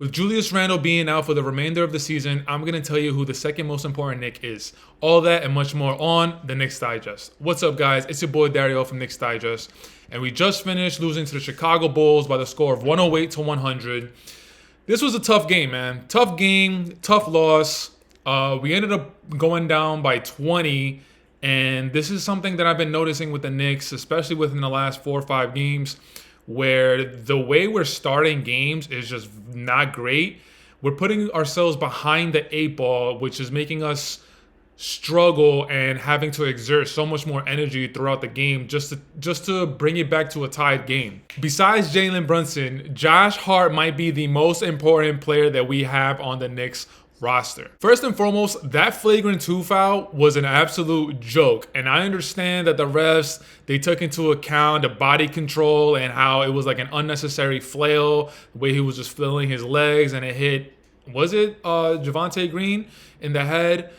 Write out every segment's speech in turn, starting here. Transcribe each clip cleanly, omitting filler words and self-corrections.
With Julius Randle being out for the remainder of the season, I'm going to tell you who the second most important Knick is. All that and much more on the Knicks Digest. What's up, guys? It's your boy Dariel from Knicks Digest. And we just finished losing to the Chicago Bulls by the score of 108 to 100. This was a tough game, man. Tough game, tough loss. We ended up going down by 20. And this is something that I've been noticing with the Knicks, especially within the last 4 or 5 games, where the way we're starting games is just not great. We're putting ourselves behind the 8 ball, which is making us struggle and having to exert so much more energy throughout the game just to bring it back to a tied game. Besides Jaylen Brunson, Josh Hart might be the most important player that we have on the Knicks roster. First and foremost, that flagrant 2 foul was an absolute joke. And I understand that the refs, they took into account the body control and how it was like an unnecessary flail, the way he was just flailing his legs and it hit, was it Javonte Green in the head?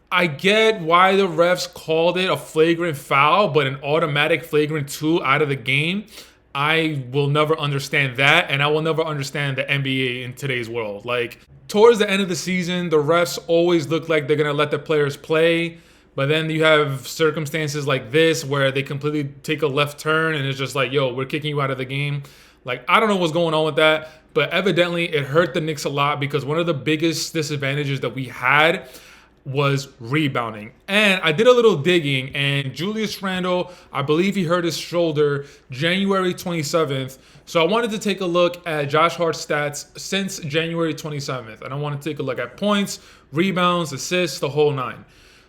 I get why the refs called it a flagrant foul, but an automatic flagrant 2 out of the game, I will never understand that, and I will never understand the NBA in today's world. Like, towards the end of the season, the refs always look like they're going to let the players play, but then you have circumstances like this where they completely take a left turn and it's just like, yo, we're kicking you out of the game. Like, I don't know what's going on with that, but evidently it hurt the Knicks a lot because one of the biggest disadvantages that we had was rebounding. And I did a little digging, and Julius Randle, I believe he hurt his shoulder January 27th. So I wanted to take a look at Josh Hart's stats since January 27th. And I want to take a look at points, rebounds, assists, the whole 9.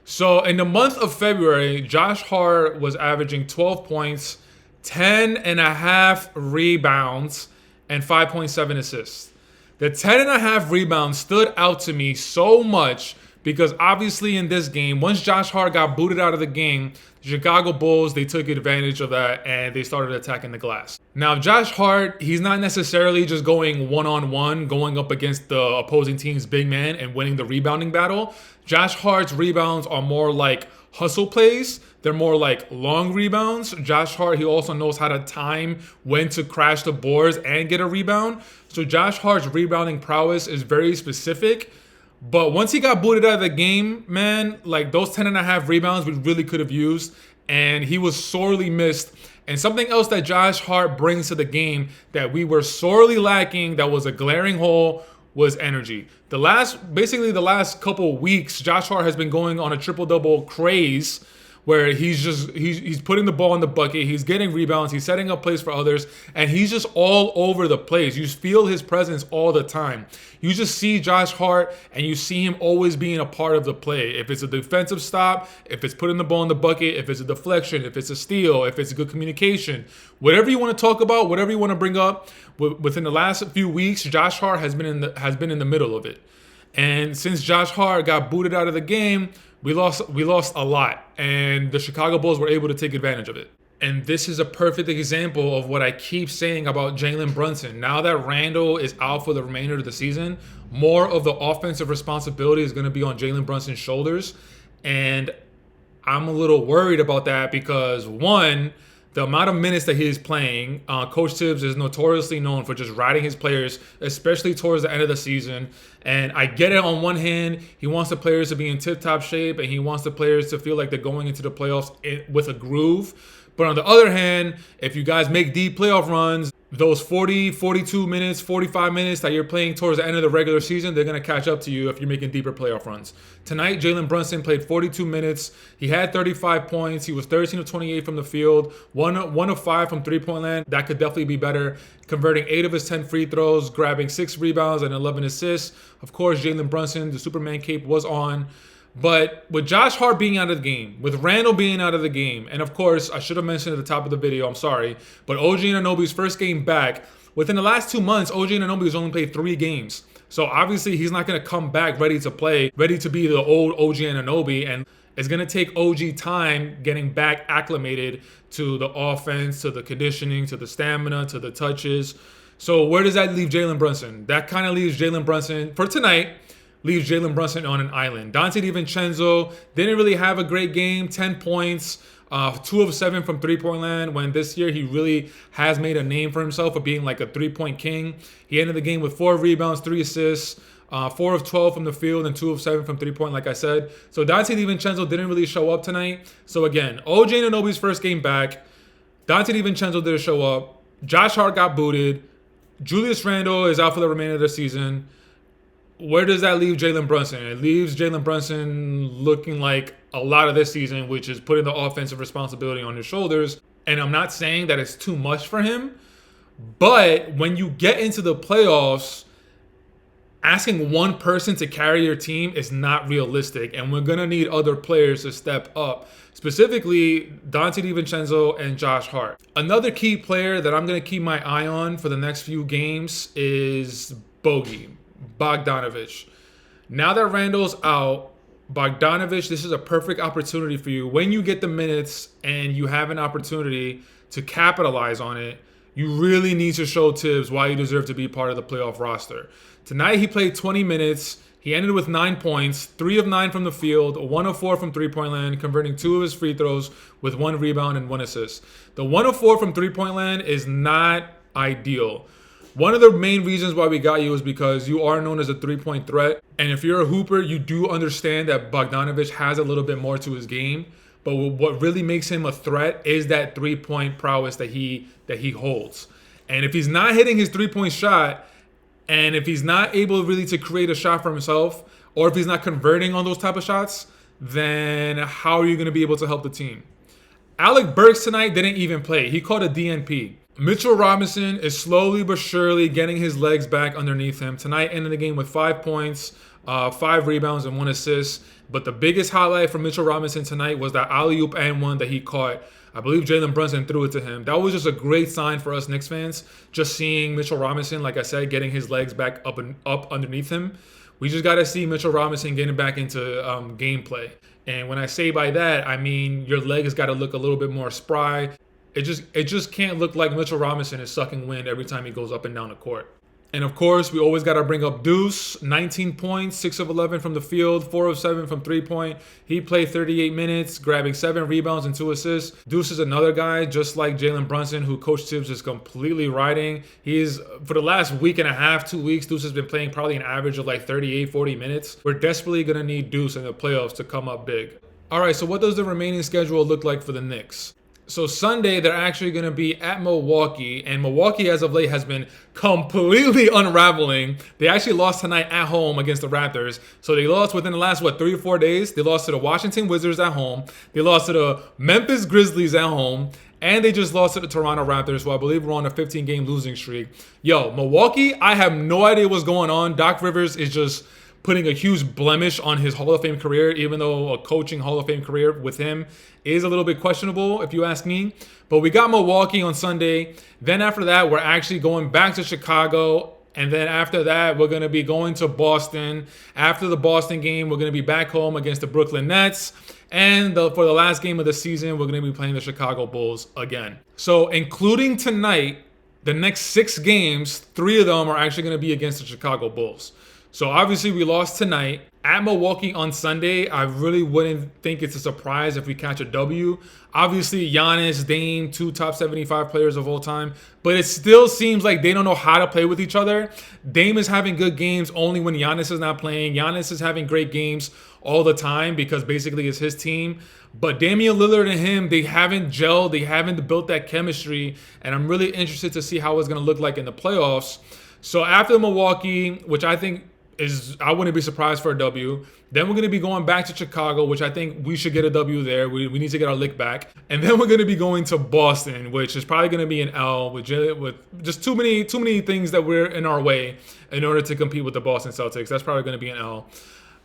So in the month of February, Josh Hart was averaging 12 points, 10.5 rebounds, and 5.7 assists. The 10.5 rebounds stood out to me so much because obviously in this game, once Josh Hart got booted out of the game, the Chicago Bulls, they took advantage of that and they started attacking the glass. Now, Josh Hart, he's not necessarily just going one-on-one, going up against the opposing team's big man and winning the rebounding battle. Josh Hart's rebounds are more like hustle plays. They're more like long rebounds. Josh Hart, he also knows how to time when to crash the boards and get a rebound. So Josh Hart's rebounding prowess is very specific. But once he got booted out of the game, man, like those 10.5 rebounds we really could have used, and he was sorely missed. And something else that Josh Hart brings to the game that we were sorely lacking, that was a glaring hole, was energy. Basically the last couple weeks, Josh Hart has been going on a triple-double craze where he's putting the ball in the bucket, he's getting rebounds, he's setting up plays for others, and he's just all over the place. You feel his presence all the time. You just see Josh Hart, and you see him always being a part of the play. If it's a defensive stop, if it's putting the ball in the bucket, if it's a deflection, if it's a steal, if it's good communication, whatever you want to talk about, whatever you want to bring up, within the last few weeks, Josh Hart has been in the middle of it. And since Josh Hart got booted out of the game, we lost a lot, and the Chicago Bulls were able to take advantage of it. And this is a perfect example of what I keep saying about Jaylen Brunson. Now that Randle is out for the remainder of the season, more of the offensive responsibility is going to be on Jaylen Brunson's shoulders. And I'm a little worried about that because, one, the amount of minutes that he is playing, Coach Tibbs is notoriously known for just riding his players, especially towards the end of the season. And I get it. On one hand, he wants the players to be in tip-top shape, and he wants the players to feel like they're going into the playoffs with a groove. But on the other hand, if you guys make deep playoff runs, those 40, 42 minutes, 45 minutes that you're playing towards the end of the regular season, they're going to catch up to you if you're making deeper playoff runs. Tonight, Jaylen Brunson played 42 minutes. He had 35 points. He was 13 of 28 from the field, 1 of 5 from three-point land. That could definitely be better. Converting 8 of his 10 free throws, grabbing 6 rebounds and 11 assists. Of course, Jaylen Brunson, the Superman cape was on. But with Josh Hart being out of the game, with Randle being out of the game, and of course, I should have mentioned at the top of the video, I'm sorry, but OG Anunoby's first game back, within the last 2 months, OG Anunoby has only played 3 games. So obviously, he's not going to come back ready to play, ready to be the old OG Anunoby, and it's going to take OG time getting back acclimated to the offense, to the conditioning, to the stamina, to the touches. So where does that leave Jaylen Brunson? That kind of leaves Jaylen Brunson, for tonight, leaves Jaylen Brunson on an island. Dante DiVincenzo didn't really have a great game, 10 points, 2 of 7 from three-point land, when this year he really has made a name for himself of being like a three-point king. He ended the game with 4 rebounds, 3 assists, 4 of 12 from the field, and 2 of 7 from three-point, like I said. So Dante DiVincenzo didn't really show up tonight. So again, OG Anunoby's first game back. Dante DiVincenzo didn't show up. Josh Hart got booted. Julius Randle is out for the remainder of the season. Where does that leave Jaylen Brunson? It leaves Jaylen Brunson looking like a lot of this season, which is putting the offensive responsibility on his shoulders. And I'm not saying that it's too much for him, but when you get into the playoffs, asking one person to carry your team is not realistic, and we're going to need other players to step up, specifically Dante DiVincenzo and Josh Hart. Another key player that I'm going to keep my eye on for the next few games is Bogdanovich. Now that Randall's out, Bogdanovich, this is a perfect opportunity for you. When you get the minutes and you have an opportunity to capitalize on it, you really need to show Tibbs why you deserve to be part of the playoff roster. Tonight he played 20 minutes. He ended with 9 points, 3 of 9 from the field, 1 of 4 from three-point land, converting 2 of his free throws with 1 rebound and 1 assist. The 1 of 4 from three-point land is not ideal. One of the main reasons why we got you is because you are known as a three-point threat. And if you're a hooper, you do understand that Bogdanovich has a little bit more to his game. But what really makes him a threat is that three-point prowess that he holds. And if he's not hitting his three-point shot, and if he's not able really to create a shot for himself, or if he's not converting on those type of shots, then how are you going to be able to help the team? Alec Burks tonight didn't even play. He caught a DNP. Mitchell Robinson is slowly but surely getting his legs back underneath him. Tonight ended the game with 5 points, 5 rebounds, and 1 assist. But the biggest highlight from Mitchell Robinson tonight was that alley-oop and one that he caught. I believe Jaylen Brunson threw it to him. That was just a great sign for us Knicks fans. Just seeing Mitchell Robinson, like I said, getting his legs back up underneath him. We just got to see Mitchell Robinson getting back into gameplay. And when I say by that, I mean your leg has got to look a little bit more spry. It just can't look like Mitchell Robinson is sucking wind every time he goes up and down the court. And of course, we always got to bring up Deuce. 19 points, 6 of 11 from the field, 4 of 7 from three-point. He played 38 minutes, grabbing 7 rebounds and 2 assists. Deuce is another guy, just like Jaylen Brunson, who Coach Tibbs is completely riding. For the last week and a half, 2 weeks, Deuce has been playing probably an average of like 38, 40 minutes. We're desperately going to need Deuce in the playoffs to come up big. All right, so what does the remaining schedule look like for the Knicks? So Sunday, they're actually going to be at Milwaukee, and Milwaukee as of late has been completely unraveling. They actually lost tonight at home against the Raptors. So they lost within the last, 3 or 4 days? They lost to the Washington Wizards at home. They lost to the Memphis Grizzlies at home. And they just lost to the Toronto Raptors, who I believe were on a 15-game losing streak. Yo, Milwaukee, I have no idea what's going on. Doc Rivers is just putting a huge blemish on his Hall of Fame career, even though a coaching Hall of Fame career with him is a little bit questionable, if you ask me. But we got Milwaukee on Sunday. Then after that, we're actually going back to Chicago. And then after that, we're going to be going to Boston. After the Boston game, we're going to be back home against the Brooklyn Nets. And for the last game of the season, we're going to be playing the Chicago Bulls again. So including tonight, the next 6 games, 3 of them are actually going to be against the Chicago Bulls. So obviously we lost tonight. At Milwaukee on Sunday, I really wouldn't think it's a surprise if we catch a W. Obviously, Giannis, Dame, 2 top 75 players of all time. But it still seems like they don't know how to play with each other. Dame is having good games only when Giannis is not playing. Giannis is having great games all the time because basically it's his team. But Damian Lillard and him, they haven't gelled. They haven't built that chemistry. And I'm really interested to see how it's going to look like in the playoffs. So after Milwaukee, which I think I wouldn't be surprised for a W. Then we're going to be going back to Chicago, which I think we should get a W there. We need to get our lick back. And then we're going to be going to Boston, which is probably going to be an L with just too many things that we're in our way in order to compete with the Boston Celtics. That's probably going to be an L.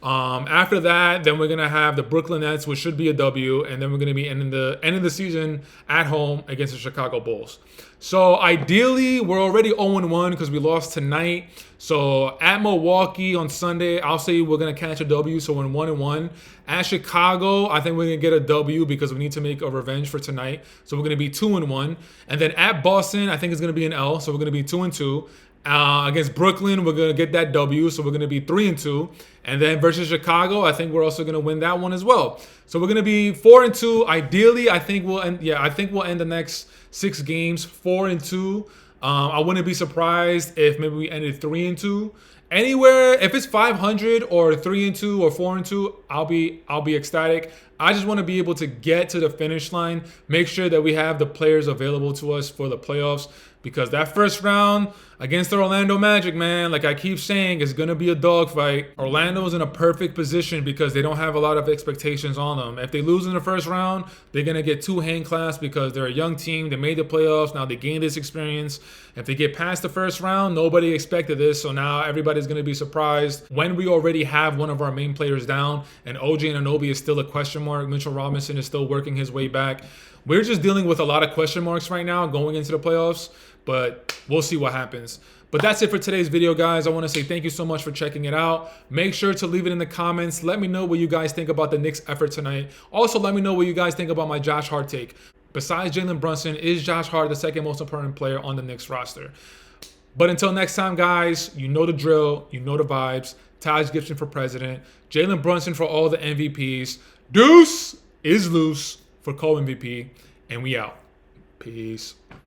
After that, then we're going to have the Brooklyn Nets, which should be a W, and then we're going to be ending the season at home against the Chicago Bulls. So ideally, we're already 0-1 because we lost tonight. So at Milwaukee on Sunday, I'll say we're going to catch a W, so we're 1-1. At Chicago, I think we're going to get a W because we need to make a revenge for tonight. So we're going to be 2-1. And then at Boston, I think it's going to be an L, so we're going to be 2-2. Against Brooklyn, we're going to get that W, so we're going to be 3-2. And then versus Chicago, I think we're also going to win that one as well. So we're going to be 4-2. Ideally, I think we'll end. Yeah, I think we'll end the next 6 games 4-2. I wouldn't be surprised if maybe we ended 3-2. Anywhere, if it's 500 or 3-2 or 4-2, I'll be ecstatic. I just want to be able to get to the finish line, make sure that we have the players available to us for the playoffs, because that first round against the Orlando Magic, man, like I keep saying, is going to be a dogfight. Orlando's in a perfect position because they don't have a lot of expectations on them. If they lose in the first round, they're going to get 2 hand clasps because they're a young team. They made the playoffs. Now they gained this experience. If they get past the first round, nobody expected this. So now everybody's going to be surprised when we already have one of our main players down and OG Anunoby is still a question mark. Mitchell Robinson is still working his way back. We're just dealing with a lot of question marks right now going into the playoffs, but we'll see what happens. But that's it for today's video, guys. I want to say thank you so much for checking it out. Make sure to leave it in the comments. Let me know what you guys think about the Knicks' effort tonight. Also, let me know what you guys think about my Josh Hart take. Besides Jaylen Brunson, is Josh Hart the second most important player on the Knicks roster? But until next time, guys, you know the drill. You know the vibes. Taj Gibson for president. Jaylen Brunson for all the MVPs. Deuce is loose for co-MVP. And we out. Peace.